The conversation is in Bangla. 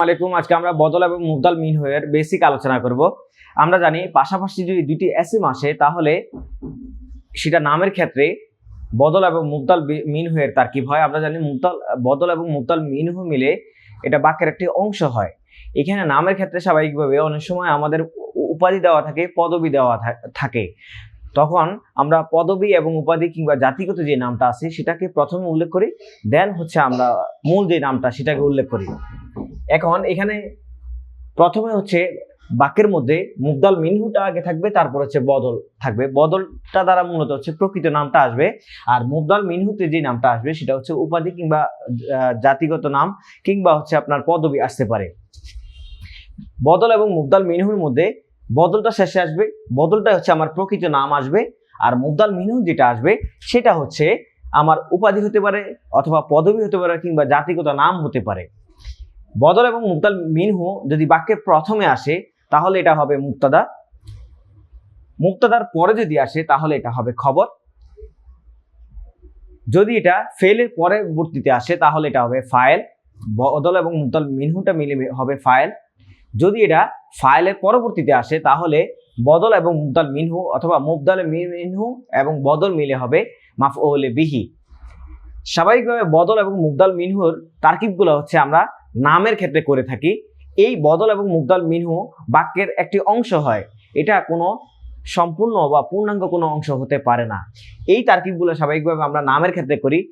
আলাইকুম। আজকে আমরা বদল এবং মুবদাল মিনহু-এর বেসিক আলোচনা করব। আমরা জানি পাশাপাশি যদি দুইটি এসিম আসে তাহলে সেটা নামের ক্ষেত্রে বদল এবং মুবদাল মিনহু-এর তারকিব হয়। আমরা জানি বদল এবং মুবদাল মিনহু মিলে এটা বাক্যের একটি অংশ হয়। এখানে নামের ক্ষেত্রে স্বাভাবিকভাবে অনেক সময় আমাদের উপাধি দেওয়া থাকে, পদবি দেওয়া থাকে। তখন আমরা পদবি এবং উপাধি কিংবা জাতিগত যে নামটা আছে সেটাকে প্রথমে উল্লেখ করি, দেন হচ্ছে আমরা মূল যে নামটা সেটাকে উল্লেখ করি। এখন এখানে প্রথমে হচ্ছে বাক্যের মধ্যে মুবদাল মিনহুটা আগে থাকবে, তারপর হচ্ছে বদল থাকবে। বদলটা দ্বারা মূলত হচ্ছে প্রকৃত নামটা আসবে, আর মুবদাল মিনহুতে যে নামটা আসবে সেটা হচ্ছে উপাধি কিংবা জাতিগত নাম কিংবা হচ্ছে আপনার পদবি আসতে পারে। বদল এবং মুবদাল মিনহুর মধ্যে বদলটা শেষে আসবে, বদলটা হচ্ছে আমার প্রকৃত নাম আসবে, আর মুবদাল মিনহু যেটা আসবে সেটা হচ্ছে আমার উপাধি হতে পারে অথবা পদবি হতে পারে কিংবা জাতিগত নাম হতে পারে। বদল এবং মুবদাল মিনহু যদি বাক্যের প্রথমে আসে তাহলে এটা হবে মুবতাদা, মুবতাদার পরে যদি আসে তাহলে এটা হবে খবর, যদি এটা ফেলের পরবর্তীতে আসে তাহলে এটা হবে ফাইল। বদল এবং মুবদাল মিনহুটা মিলে হবে ফাইল। যদি এটা ফাইলের পরবর্তীতে আসে তাহলে বদল এবং মুবদাল মিনহু অথবা মুবদাল মিনহু এবং বদল মিলে হবে মাফউল বিহি। স্বাভাবিকভাবে বদল এবং মুবদাল মিনহুর তারকিবগুলো হচ্ছে আমরা নামের ক্ষেত্রে করে থাকি। এই বদল এবং মুবদাল মিনহু বাক্যের একটি অংশ হয়, এটা কোনো সম্পূর্ণ বা পূর্ণাঙ্গ কোনো অংশ হতে পারে না। এই তারকিবগুলো স্বাভাবিকভাবে আমরা নামের ক্ষেত্রে করি।